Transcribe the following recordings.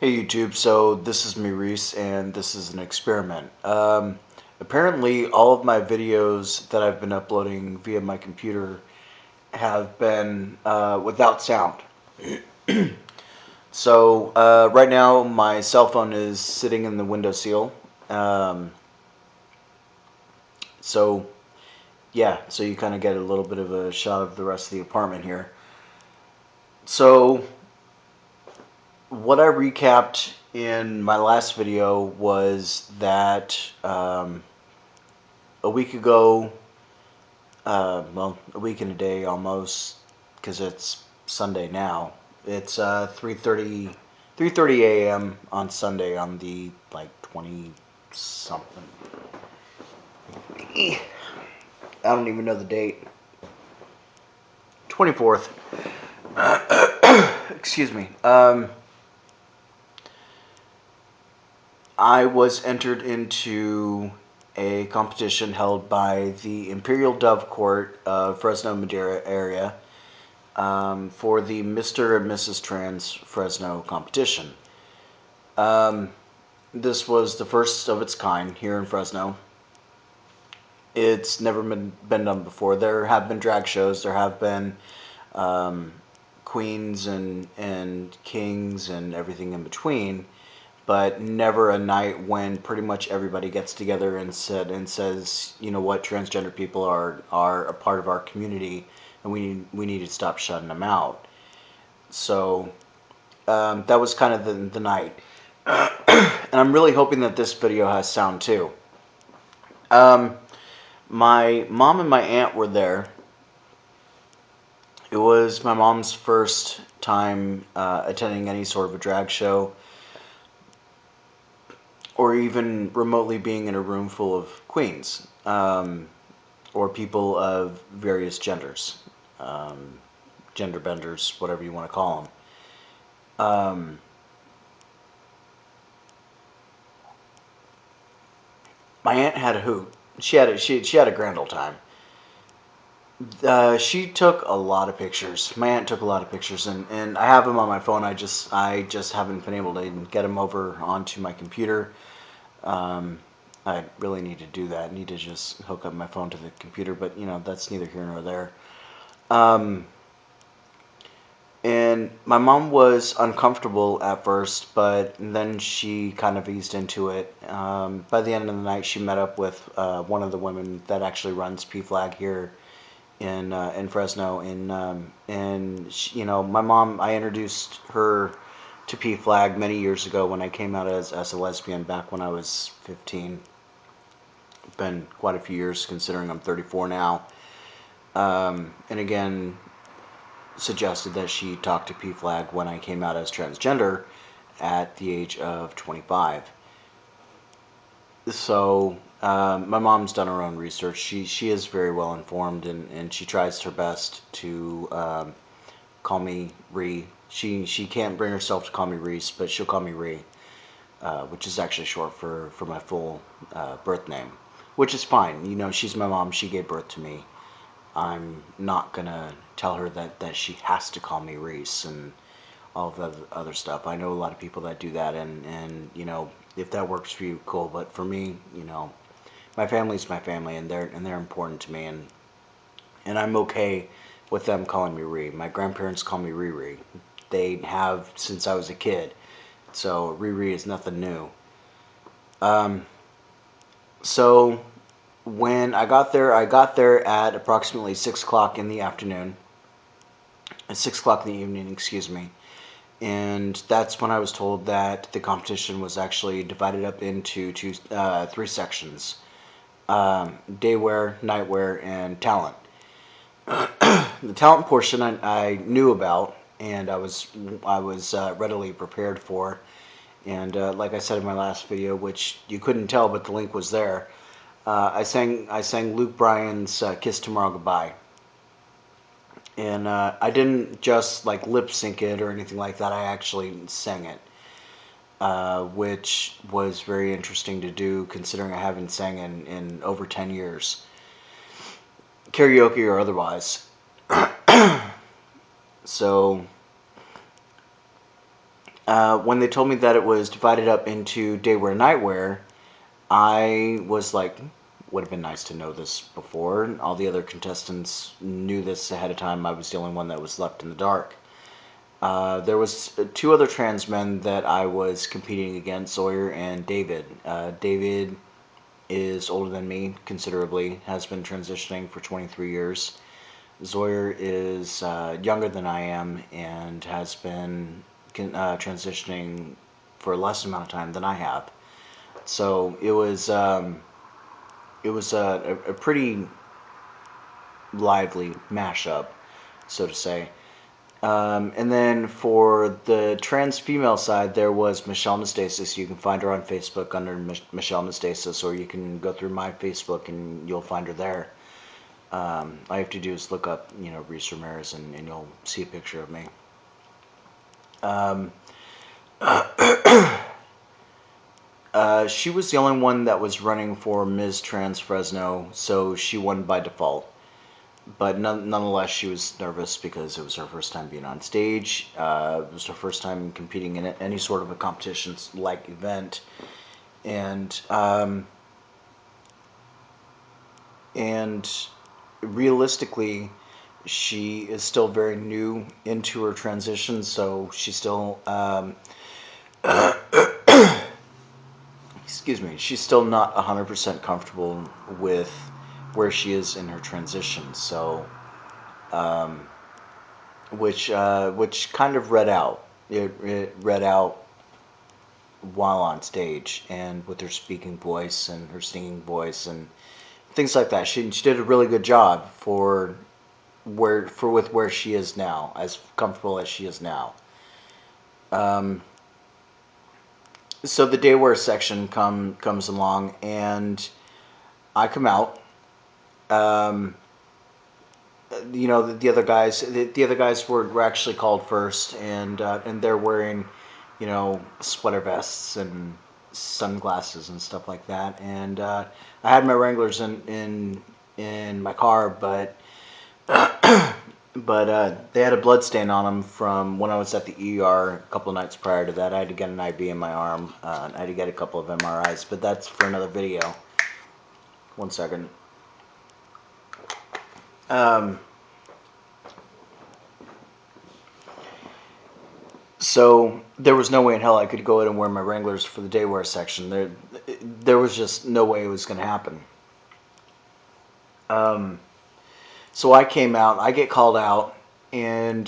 Hey YouTube, so this is me Reese and this is an experiment. Apparently all of my videos that I've been uploading via my computer have been without sound. So right now my cell phone is sitting in the windowsill. Um, so yeah, so you kind of get a little bit of a shot of the rest of the apartment here. So what I recapped in my last video was that a week ago, well, a week and a day almost, because it's Sunday now. It's 3:30 a.m. on Sunday on the like 20 something. I don't even know the date. 24th. Excuse me. I was entered into a competition held by the Imperial Dove Court of Fresno, Madera area for the Mr. and Mrs. Trans Fresno competition. Um, this was the first of its kind here in Fresno. It's never been done before. There have been drag shows. There have been um, queens and kings and everything in between, but never a night when pretty much everybody gets together and says, you know what, transgender people are a part of our community, and we need to stop shutting them out. So that was kind of the night, and I'm really hoping that this video has sound too. Um, my mom and my aunt were there. It was my mom's first time attending any sort of a drag show, or even remotely being in a room full of queens, or people of various genders, um, gender benders, whatever you want to call them. My aunt had a hoot. She had a grand old time. She took a lot of pictures. My aunt took a lot of pictures, and I have them on my phone. I just haven't been able to get them over onto my computer. Um, I really need to do that. I need to just hook up my phone to the computer, but you know that's neither here nor there. Um, and my mom was uncomfortable at first, but then she kind of eased into it. By the end of the night, she met up with one of the women that actually runs PFLAG here in Fresno, and she, you know, my mom, I introduced her to PFLAG many years ago when I came out as a lesbian back when I was 15. Been quite a few years considering I'm 34 now. And again, suggested that she talk to PFLAG when I came out as transgender at the age of 25. So my mom's done her own research. She is very well informed, and she tries her best to call me Ree. She can't bring herself to call me Reese, but she'll call me Ree, which is actually short for my full birth name, which is fine. You know, she's my mom. She gave birth to me. I'm not gonna tell her that she has to call me Reese and all of the other stuff. I know a lot of people that do that, and you know, if that works for you, cool. But for me, you know, my family's my family, and they're important to me, and I'm okay with them calling me Ree. My grandparents call me Riri. They have since I was a kid, so Riri is nothing new. Um, so when I got there at approximately 6 o'clock in the afternoon, at 6 o'clock in the evening, excuse me. And that's when I was told that the competition was actually divided up into three sections: daywear, nightwear, and talent. The talent portion I knew about, and I was readily prepared for. And like I said in my last video, which you couldn't tell, but the link was there. I sang Luke Bryan's "Kiss Tomorrow Goodbye," and I didn't just like lip sync it or anything like that. I actually sang it, which was very interesting to do considering I haven't sang in over 10 years, karaoke or otherwise. So when they told me that it was divided up into day wear, night wear, I was like, would have been nice to know this before. All the other contestants knew this ahead of time. I was the only one that was left in the dark. There was two other trans men that I was competing against, Sawyer and David. David is older than me considerably, has been transitioning for 23 years. Sawyer is younger than I am and has been transitioning for a less amount of time than I have. So it was a pretty lively mashup, so to say. And then for the trans female side, there was Michelle Nastasis. You can find her on Facebook under Michelle Nastasis, or you can go through my Facebook and you'll find her there. All you have to do is look up, Reese Ramirez, and you'll see a picture of me. She was the only one that was running for Ms. Trans Fresno, so she won by default. But nonetheless, she was nervous because it was her first time being on stage. It was her first time competing in any sort of a competition-like event, and realistically, she is still very new into her transition, so she's still excuse me, she's still not 100% comfortable with where she is in her transition. So, which kind of read out. It read out while on stage and with her speaking voice and her singing voice and things like that. She did a really good job for where she is now, as comfortable as she is now. So the day wear section comes along, and I come out. The other guys, the other guys were actually called first, and they're wearing, sweater vests and sunglasses and stuff like that. And I had my Wranglers in my car, but they had a blood stain on them from when I was at the ER a couple of nights prior to that. I had to get an IV in my arm. I had to get a couple of MRIs, but that's for another video. One second. So there was no way in hell I could go in and wear my Wranglers for the day wear section. There was just no way it was going to happen. So I came out. I get called out, and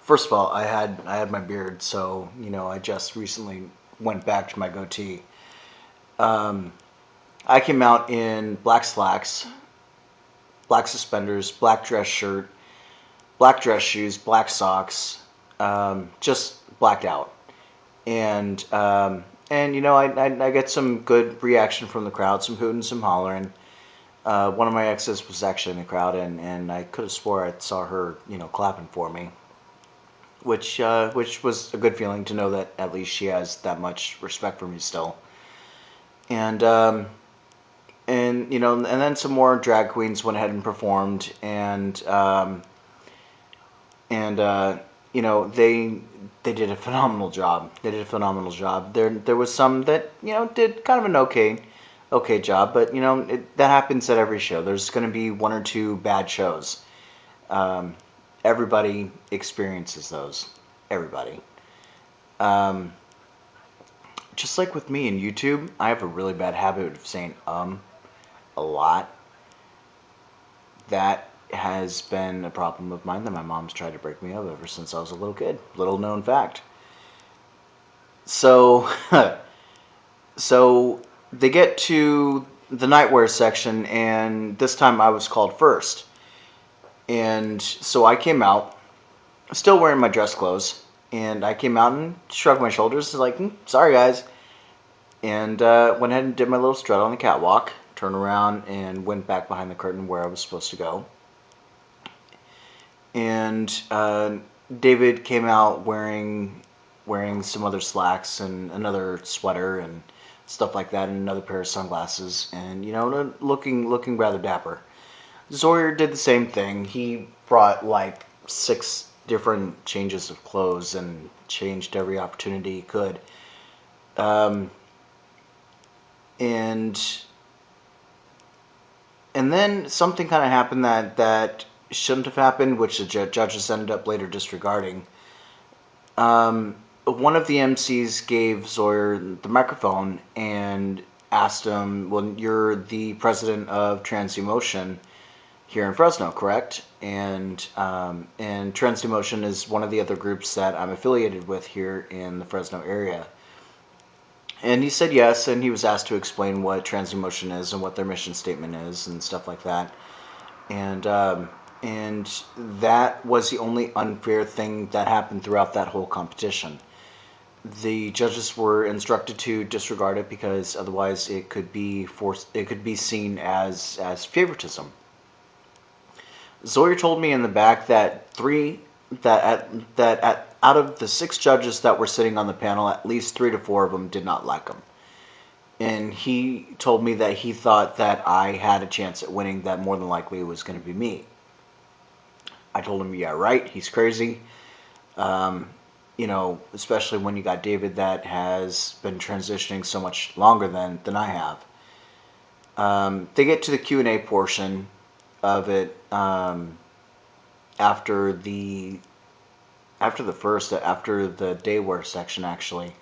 first of all, I had my beard, so I just recently went back to my goatee. I came out in black slacks, black suspenders, black dress shirt, black dress shoes, black socks, just blacked out. And I get some good reaction from the crowd, some hooting, some hollering. One of my exes was actually in the crowd, and I could have swore I saw her, clapping for me, which was a good feeling to know that at least she has that much respect for me still. And then some more drag queens went ahead and performed, and they did a phenomenal job. There was some that did kind of an okay job, but that happens at every show. There's going to be one or two bad shows. Everybody experiences those. Everybody. Just like with me in YouTube, I have a really bad habit of saying a lot. That has been a problem of mine that my mom's tried to break me of ever since I was a little kid. Little known fact. So, so they get to the nightwear section, and this time I was called first. And so I came out, still wearing my dress clothes, and I came out and shrugged my shoulders, like, sorry guys. And went ahead and did my little strut on the catwalk, turned around, and went back behind the curtain where I was supposed to go. And David came out wearing some other slacks and another sweater and stuff like that, and another pair of sunglasses, and looking rather dapper. Sawyer did the same thing. He brought like 6 different changes of clothes and changed every opportunity he could. Um, and and then something kind of happened that shouldn't have happened, which the judges ended up later disregarding. One of the MCs gave Sawyer the microphone and asked him, "Well, you're the president of TransEmotion here in Fresno, correct?" And TransEmotion is one of the other groups that I'm affiliated with here in the Fresno area. And he said yes, and he was asked to explain what TransEmotion is and what their mission statement is and stuff like that. And that was the only unfair thing that happened throughout that whole competition. The judges were instructed to disregard it because otherwise it could be seen as favoritism. Sawyer told me in the back that out of the 6 judges that were sitting on the panel, at least 3 to 4 of them did not like him. And he told me that he thought that I had a chance at winning, that more than likely it was going to be me. I told him, yeah, right, he's crazy. Especially when you got David that has been transitioning so much longer than I have. They get to the Q&A portion of it after the Dayware section, actually.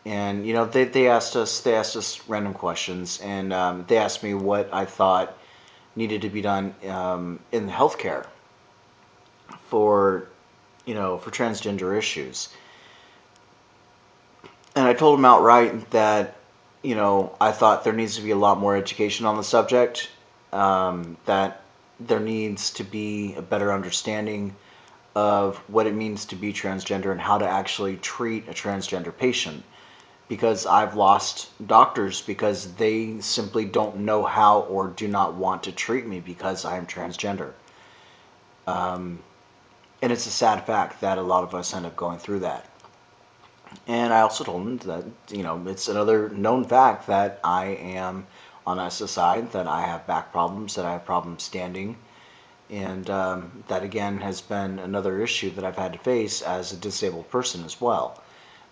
And they asked us random questions, and they asked me what I thought needed to be done in healthcare for transgender issues. And I told them outright that I thought there needs to be a lot more education on the subject, that there needs to be a better understanding of what it means to be transgender and how to actually treat a transgender patient. Because I've lost doctors because they simply don't know how or do not want to treat me because I am transgender. And it's a sad fact that a lot of us end up going through that. And I also told him that, it's another known fact that I am on SSI, that I have back problems, that I have problems standing. And that, again, has been another issue that I've had to face as a disabled person as well.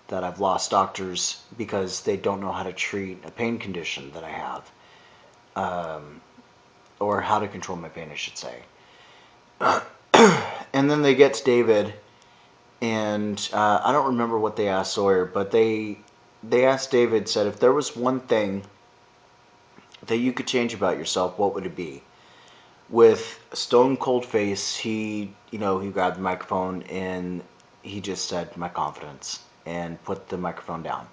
That I've lost doctors because they don't know how to treat a pain condition that I have. Or how to control my pain, I should say. And then they get to David, and I don't remember what they asked Sawyer, but they asked David, said, if there was one thing that you could change about yourself, what would it be? With a stone cold face, he grabbed the microphone and he just said, my confidence, and put the microphone down.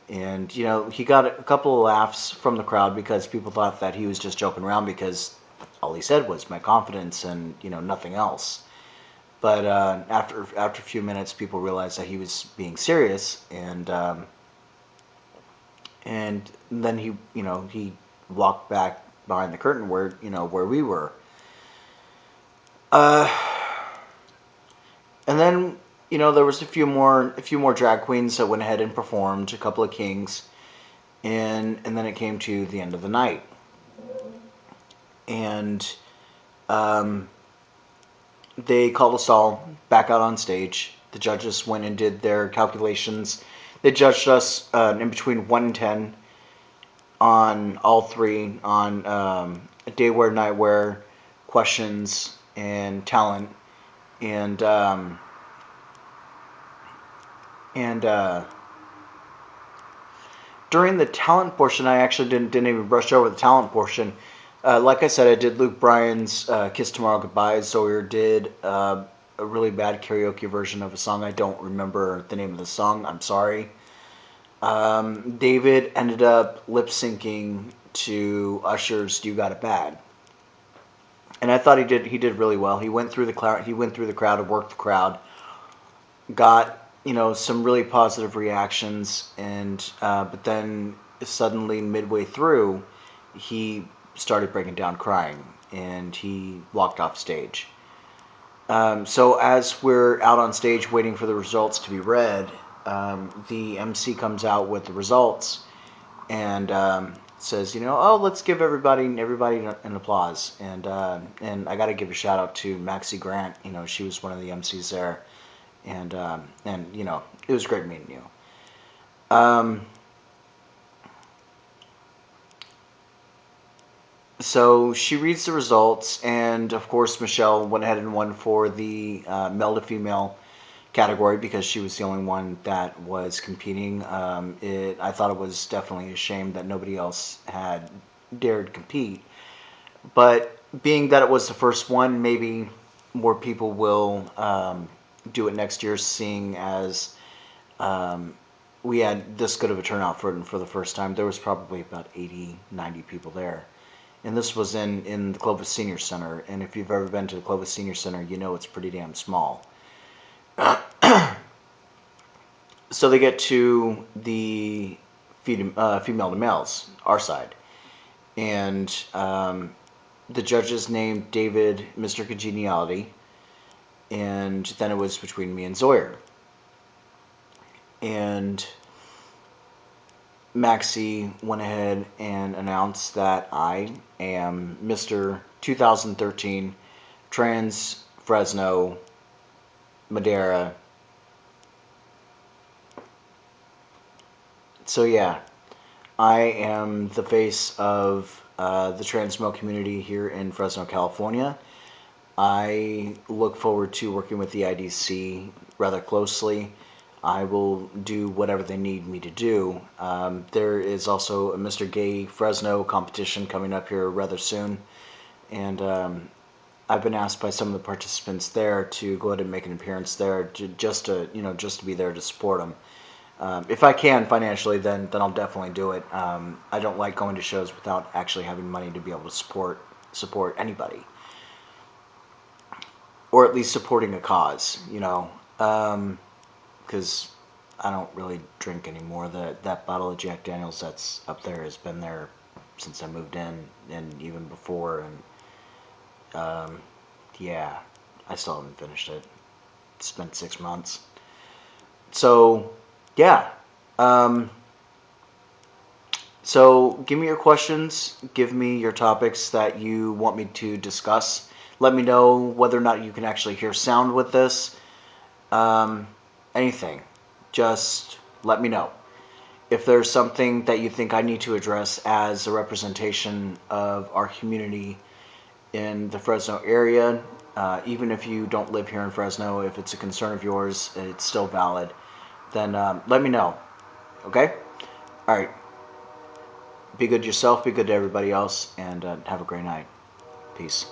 And, he got a couple of laughs from the crowd because people thought that he was just joking around because all he said was my confidence and, nothing else. But after a few minutes, people realized that he was being serious, and then he walked back behind the curtain where we were. And then there was a few more drag queens that went ahead and performed, a couple of kings, and then it came to the end of the night, and they called us all back out on stage. The judges went and did their calculations. They judged us in between 1 and 10 on all 3, on Dayware, Nightwear, questions, and talent. And during the talent portion, I actually didn't even brush over the talent portion. Like I said, I did Luke Bryan's Kiss Tomorrow Goodbye. Sawyer did a really bad karaoke version of a song. I don't remember the name of the song. I'm sorry. David ended up lip syncing to Usher's "You Got It Bad," and I thought he did really well. He went through the crowd. He went through the crowd and worked the crowd. Got some really positive reactions, and but then suddenly midway through, he started breaking down crying, and he walked off stage. So as we're out on stage waiting for the results to be read, the MC comes out with the results, and says, oh, let's give everybody an applause. And I got to give a shout out to Maxie Grant. She was one of the MCs there, and it was great meeting you. So she reads the results, and of course Michelle went ahead and won for the male to female category because she was the only one that was competing. I thought it was definitely a shame that nobody else had dared compete. But being that it was the first one, maybe more people will do it next year, seeing as we had this good of a turnout for the first time. There was probably about 80, 90 people there. And this was in the Clovis Senior Center. And if you've ever been to the Clovis Senior Center, you know it's pretty damn small. So they get to the female to males, our side. And the judges named David Mr. Congeniality. And then it was between me and Zoyer. And Maxie went ahead and announced that I am Mr. 2013 Trans Fresno Madera. So yeah, I am the face of the trans male community here in Fresno, California. I look forward to working with the IDC rather closely. I will do whatever they need me to do. There is also a Mr. Gay Fresno competition coming up here rather soon, and I've been asked by some of the participants there to go ahead and make an appearance there, just to be there to support them. If I can financially, then I'll definitely do it. I don't like going to shows without actually having money to be able to support anybody, or at least supporting a cause. Because I don't really drink anymore. That bottle of Jack Daniels that's up there has been there since I moved in, and even before. And yeah, I still haven't finished it. It's been 6 months. So yeah. So give me your questions. Give me your topics that you want me to discuss. Let me know whether or not you can actually hear sound with this. Anything. Just let me know. If there's something that you think I need to address as a representation of our community in the Fresno area, even if you don't live here in Fresno, if it's a concern of yours and it's still valid, then let me know. Okay? All right. Be good to yourself, be good to everybody else, and have a great night. Peace.